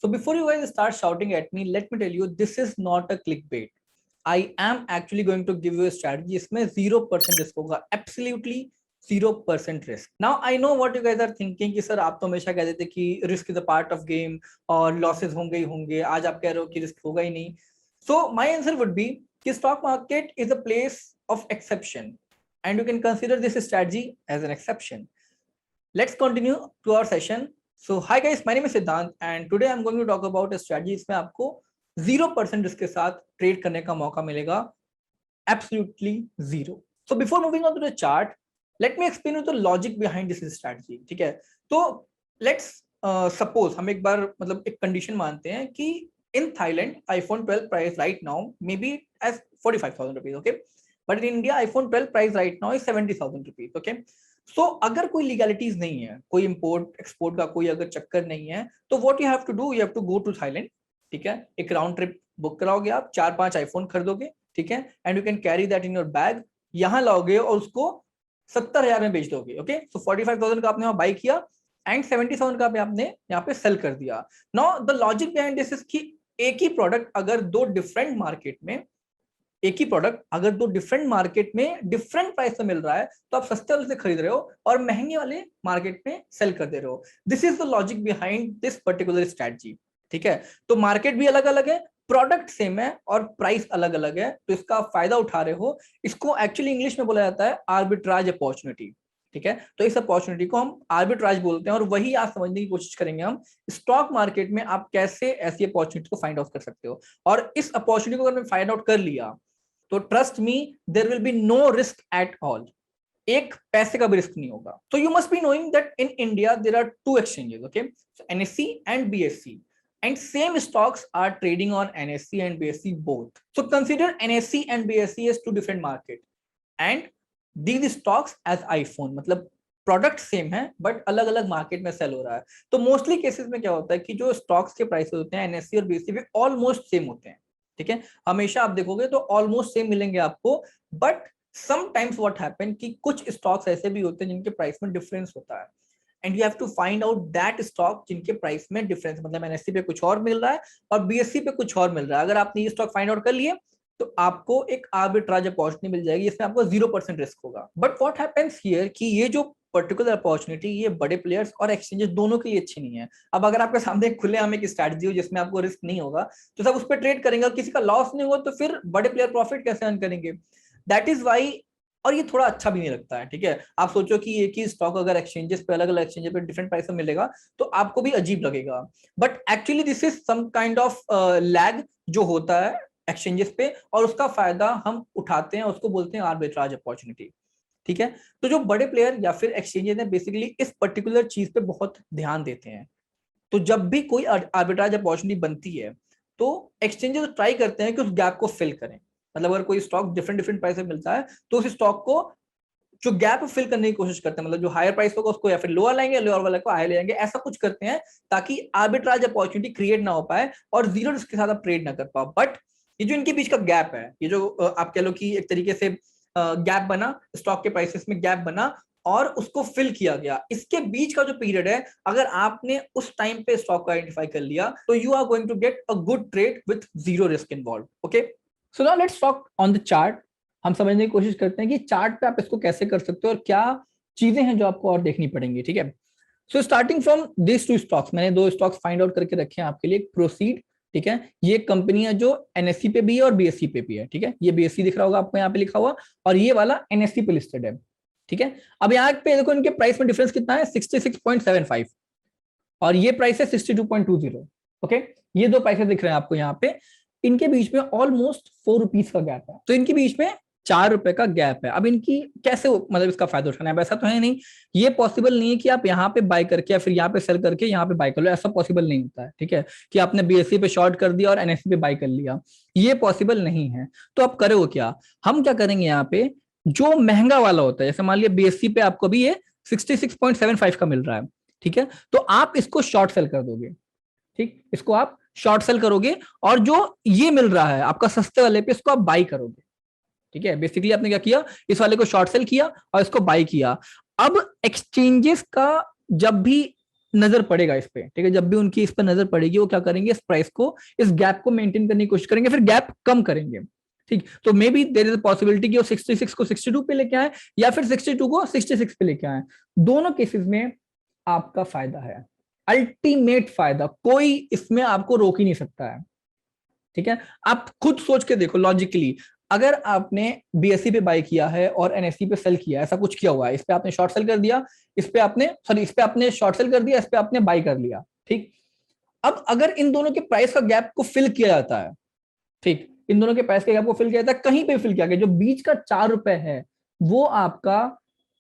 So before you guys start shouting at me, let me tell you, this is not a clickbait. I am actually going to give you a strategy. इसमें 0% risk होगा, absolutely 0% risk. Now I know what you guys are thinking कि sir आप तो हमेशा कह देते कि risk is a part of game और losses होंगे ही होंगे, आज आप कह रहे हो कि risk होगा ही नहीं. So my answer would be कि stock market is a place of exception and you can consider this strategy as an exception. Let's continue to our session. So hi guys, my name is Siddhant and today I'm going to talk about a strategy इसमें आपको 0% risk के साथ trade करने का मौका मिलेगा, absolutely zero. So before moving on to the chart, let me explain you the logic behind this strategy. ठीक है, तो let's suppose हम एक बार मतलब एक कंडीशन मानते हैं कि in Thailand iPhone 12 price right now maybe as 45,000 rupees, okay, but in India iPhone 12 price right now is 70,000 rupees, okay. So अगर कोई लीगैलिटीज नहीं है, कोई इंपोर्ट एक्सपोर्ट का कोई अगर चक्कर नहीं है, तो what you have to do, you have to go to Thailand. ठीक है, एक राउंड ट्रिप बुक कराओगे, आप 4-5 आईफोन खरीदोगे, ठीक है, and you can carry that in your bag, यहाँ लाओगे और उसको 70,000 में बेच दोगे. ओके, सो 45,000 का आपने वहां बाई किया एंड 70,000 का आपने यहाँ पे सेल कर दिया. Now the logic behind this is कि एक ही प्रोडक्ट अगर दो डिफरेंट मार्केट में डिफरेंट प्राइस में मिल रहा है, तो आप सस्ते वाले से खरीद रहे हो और महंगे वाले मार्केट में सेल कर दे रहे हो. This is the logic behind this particular strategy. ठीक है, तो मार्केट भी अलग अलग है, प्रोडक्ट सेम है और प्राइस अलग अलग है, तो इसका फायदा उठा रहे हो. इसको एक्चुअली इंग्लिश में बोला जाता है आर्बिट्राज अपॉर्चुनिटी. ठीक है, तो इस अपॉर्चुनिटी को हम आर्बिट्राज बोलते हैं और वही आज समझने की कोशिश करेंगे हम. स्टॉक मार्केट में आप कैसे ऐसी अपॉर्चुनिटी को फाइंड आउट कर सकते हो, और इस अपॉर्चुनिटी को अगर फाइंड आउट कर लिया तो trust me there will be no risk at all. एक पैसे का भी रिस्क नहीं होगा. तो you must be knowing that in India there are two exchanges, okay, NSE and BSE, and same stocks are trading on NSE and BSE both. So consider NSE and BSE as two different market and these stocks as iPhone. मतलब product same है but अलग अलग market में cell हो रहा है. तो mostly cases में क्या होता है कि जो स्टॉक्स के प्राइसेस होते हैं NSE और BSE पे ऑलमोस्ट सेम होते हैं. ठीक है, हमेशा आप देखोगे तो ऑलमोस्ट सेम मिलेंगे आपको, बट समटाइम्स व्हाट हैपन कि कुछ स्टॉक्स ऐसे भी होते हैं जिनके प्राइस में डिफरेंस होता है and you have to find out that stock जिनके प्राइस में डिफरेंस, मतलब NSE पे कुछ और मिल रहा है और BSE पे कुछ और मिल रहा है. अगर आपने ये स्टॉक फाइंड आउट कर लिए तो आपको एक आर्बिट्राज अपॉर्चुनिटी मिल जाएगी, इसमें आपको 0% रिस्क होगा. बट व्हाट हैपेंस हियर कि ये जो पर्टिकुलर अपॉर्चुनिटी ये बड़े प्लेयर्स और एक्सचेंजेस दोनों के लिए अच्छी नहीं है. अब अगर आपके सामने खुलेआम एक स्ट्रेटजी हो जिसमें आपको रिस्क नहीं होगा तो सब उस पर ट्रेड करेंगे और किसी का लॉस नहीं होगा, तो फिर बड़े प्लेयर प्रॉफिट कैसे अर्न करेंगे. दैट इज वाई, और ये थोड़ा अच्छा भी नहीं लगता है. ठीक है, आप सोचो कि एक ही स्टॉक अगर एक्सचेंजेस पे अलग अलग एक्सचेंजेस पे डिफरेंट प्राइस में मिलेगा तो आपको भी अजीब लगेगा. But actually this is some kind of lag जो होता है एक्सचेंजेस पे और उसका फायदा हम उठाते हैं, उसको बोलते हैं आर्बिट्राज अपॉर्चुनिटी. ठीक है, तो जो बड़े प्लेयर या फिर एक्सचेंजेस हैं बेसिकली इस पर्टिकुलर चीज पे बहुत ध्यान देते हैं. तो जब भी कोई आर्बिट्राज अपॉर्चुनिटी बनती है तो एक्सचेंजेस ट्राई करते हैं कि उस गैप को फिल करें. मतलब अगर कोई स्टॉक डिफरेंट प्राइस में मिलता है तो उस स्टॉक को जो गैप फिल करने की कोशिश करते हैं, मतलब जो हायर प्राइस होगा उसको या फिर लोअर लाएंगे, लोअर वाले को हाई ले जाएंगे, ऐसा कुछ करते हैं ताकि आर्बिट्राज अपॉर्चुनिटी क्रिएट ना हो पाए और जीरो रिस्क के साथ आप ट्रेड ना कर पाओ. बट ये जो इनके बीच का गैप है, ये जो आप कह लो कि एक तरीके से गैप बना, स्टॉक के प्राइसेस में गैप बना और उसको फिल किया गया, इसके बीच का जो पीरियड है अगर आपने उस टाइम पे स्टॉक को आइडेंटिफाई कर लिया तो you are going to get a good trade with zero risk involve. Okay, so now let's talk on the chart. हम समझने की कोशिश करते हैं कि चार्ट पे आप इसको कैसे कर सकते हो और क्या चीजें हैं जो आपको और देखनी पड़ेंगी. ठीक है, so starting from this two stocks, मैंने दो स्टॉक्स फाइंड आउट करके रखे हैं आपके लिए. प्रोसीड, ठीक है, ये कंपनी है जो NSE पे भी है और BSE पे भी है. ठीक है, ये BSE दिख रहा होगा आपको यहाँ पे लिखा हुआ और ये वाला NSE पे लिस्टेड है. ठीक है, अब यहाँ पे देखो इनके प्राइस में डिफरेंस कितना है, 66.75 और ये प्राइस है 62.20. ओके, ये दो प्राइसेस दिख रहे हैं आपको यहाँ पे, इनके बीच में ऑलमोस्ट 4 रुपीज का गैप है, तो इनके बीच में 4 रुपए का गैप है. अब इनकी कैसे मतलब इसका फायदा उठाना है, वैसा तो है नहीं, ये पॉसिबल नहीं है कि आप यहाँ पे बाय करके या फिर यहाँ पे सेल करके यहाँ पे बाय कर लो, ऐसा पॉसिबल नहीं होता है. ठीक है, कि आपने BSE पे शॉर्ट कर दिया और NSE पे बाय कर लिया, ये पॉसिबल नहीं है. तो आप करो क्या, हम क्या करेंगे, यहाँ पे जो महंगा वाला होता है, जैसे मान लिया BSE पे आपको भी ये 66.75 का मिल रहा है. ठीक है, तो आप इसको शॉर्ट सेल कर दोगे. ठीक, इसको आप शॉर्ट सेल करोगे और जो ये मिल रहा है आपका सस्ते वाले पे इसको आप बाई करोगे. ठीक है, बेसिकली आपने क्या किया, इस वाले को शॉर्ट सेल किया और इसको बाई किया. अब एक्सचेंजेस का जब भी नजर पड़ेगा इस पे, ठीक है, जब भी उनकी इस पर नजर पड़ेगी वो क्या करेंगे, इस प्राइस को, इस गैप को मेंटेन करने की कोशिश करेंगे, फिर गैप कम करेंगे। ठीक, तो maybe there is a possibility कि वो 66 को 62 पे लेके आए या फिर 62 को 66 पे लेके आए। दोनों केसेस में आपका फायदा है, अल्टीमेट फायदा, कोई इसमें आपको रोक ही नहीं सकता है। ठीक है, आप खुद सोच के देखो लॉजिकली, अगर आपने बीएससी पे बाय किया है और एनएससी पे सेल किया, ऐसा कुछ किया हुआ है, इस पे आपने शॉर्ट सेल कर दिया, इस पे आपने सॉरी इस पे आपने शॉर्ट सेल कर दिया, इस पे आपने बाय कर लिया, ठीक। अब अगर इन दोनों के प्राइस का गैप को फिल किया जाता है, ठीक, इन दोनों के प्राइस के गैप को फिल किया जाता है, कहीं पे फिल किया गया, जो बीच का 4 रुपए है वो आपका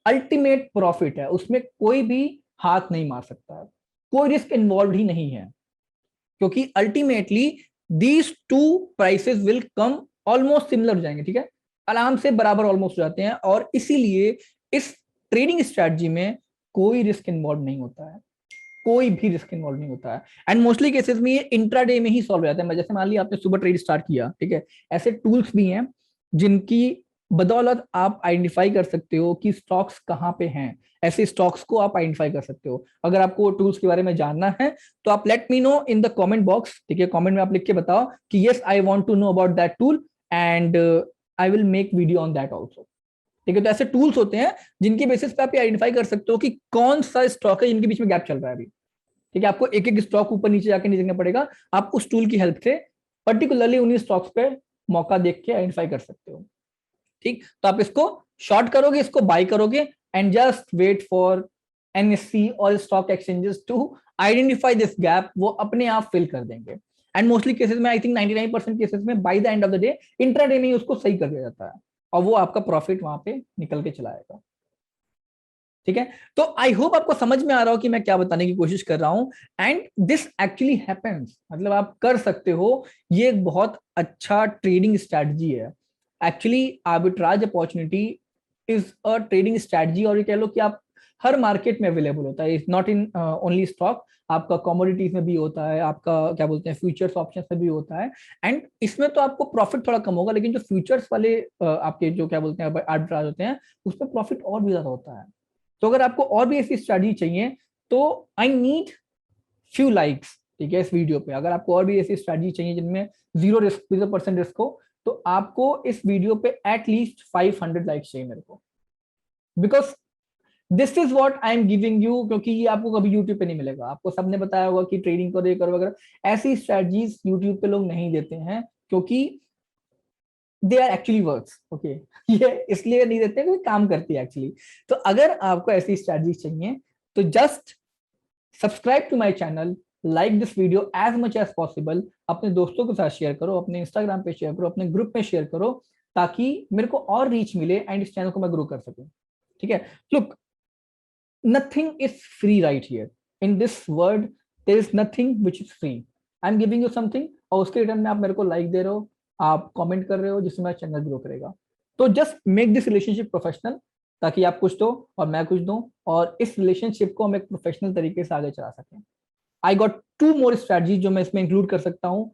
अल्टीमेट प्रॉफिट है, उसमें कोई भी हाथ नहीं मार सकता है, कोई रिस्क इन्वॉल्व ही नहीं है, क्योंकि ultimately these two prices will come almost similar हो जाएंगे, ठीक है, आराम से बराबर ऑलमोस्ट हो जाते हैं, और इसीलिए इस ट्रेडिंग स्ट्रैटेजी में कोई रिस्क इन्वॉल्व नहीं होता है, कोई भी रिस्क इन्वॉल्व नहीं होता है, एंड मोस्टली केसेस में ये इंट्राडे में ही सॉल्व हो जाता है। जैसे मान लिया आपने सुबह ट्रेड स्टार्ट किया, ठीक है, ऐसे टूल्स भी हैं जिनकी बदौलत आप आइडेंटिफाई कर सकते हो कि स्टॉक्स कहाँ पे हैं, ऐसे स्टॉक्स को आप आइडेंटिफाई कर सकते हो। अगर आपको टूल्स के बारे में जानना है तो आप let me know in the comment box, ठीक है, कमेंट में आप लिख के बताओ कि yes I want to know about that tool and I will make video on that also. ठीक है, तो ऐसे टूल्स होते हैं जिनकी बेसिस पे आप आइडेंटिफाई कर सकते हो कि कौन सा स्टॉक है जिनके बीच में गैप चल रहा है अभी। ठीक है, आपको एक एक स्टॉक ऊपर नीचे जाके नहीं देखना पड़ेगा, आप उस टूल की हेल्प से पर्टिकुलरली उन्हीं स्टॉक्स पे मौका देख के आइडेंटिफाई कर सकते हो। ठीक, तो आप इसको शॉर्ट करोगे, इसको बाय करोगे, and just wait for NSC और stock exchanges to identify this gap, वो अपने आप फिल कर देंगे। एंड मोस्टली केसेस में, आई थिंक 99% केसेस में by the end of the day intraday में ही उसको सही कर दिया जाता है, और वो आपका प्रॉफिट वहां पे निकल के चला आएगा। ठीक है, तो आई होप आपको समझ में आ रहा हो कि मैं क्या बताने की कोशिश कर रहा हूं, एंड दिस एक्चुअली हैपेंस, मतलब आप कर सकते हो, ये एक बहुत अच्छा ट्रेडिंग स्ट्रैटेजी है। Actually arbitrage opportunity is a trading strategy, और ये कह लो कि आप हर मार्केट में अवेलेबल होता है, it's not in only stock, आपका कमोडिटीज में भी होता है, आपका क्या बोलते हैं फ्यूचर्स ऑप्शंस में भी होता है, एंड इसमें तो आपको प्रॉफिट थोड़ा कम होगा, लेकिन जो फ्यूचर्स वाले आपके जो क्या बोलते हैं आर्बिट्राज होते हैं, उसमें प्रॉफिट और भी ज्यादा होता है। तो अगर आपको और भी ऐसी स्ट्रैटेजी चाहिए तो आई नीड फ्यू लाइक्स, ठीक है, इस वीडियो पे। अगर आपको और भी ऐसी स्ट्रैटेजी चाहिए जिनमें 0% रिस्क हो, तो आपको इस वीडियो पे एटलीस्ट 500 लाइक्स चाहिए मेरे को, because this is what I am giving you, क्योंकि ये आपको कभी यूट्यूब पे नहीं मिलेगा। आपको सबने बताया होगा कि ट्रेडिंग करो, ये करो वगैरह, ऐसी स्ट्रैटेजीज यूट्यूब पे लोग नहीं देते हैं, क्योंकि they are actually works, okay, ये इसलिए नहीं देते क्योंकि काम करती है एक्चुअली। तो अगर आपको ऐसी स्ट्रैटेजी चाहिए तो just subscribe to my channel, like this video as much as possible, अपने दोस्तों के साथ शेयर करो, अपने इंस्टाग्राम पे शेयर करो, अपने ग्रुप में शेयर करो, ताकि मेरे को और रीच मिले एंड इस चैनल को मैं ग्रो कर सकूं। ठीक है, look, nothing is free right here in this world, there is nothing which is free. I am giving you something, और उसके रिटर्न में आप मेरे को लाइक दे रहे हो, आप कमेंट कर रहे हो, जिससे मेरा चैनल ग्रो करेगा। तो just make this relationship professional, ताकि आप कुछ दो और मैं कुछ दूं, और इस रिलेशनशिप को हम एक प्रोफेशनल तरीके से आगे चला सकें। आई गॉट 2 मोर स्ट्रैटेजी जो मैं इसमें इंक्लूड कर सकता हूं,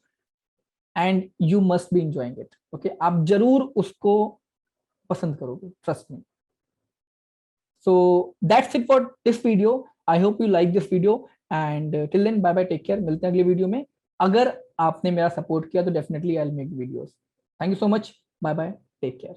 and you must be enjoying it, okay, आप जरूर उसको पसंद करोगे, trust me. So that's it for this video, I hope you like this video, and till then bye bye, take care, मिलते हैं अगले वीडियो में। अगर आपने मेरा सपोर्ट किया तो definitely I will make videos. Thank you so much, bye bye, take care.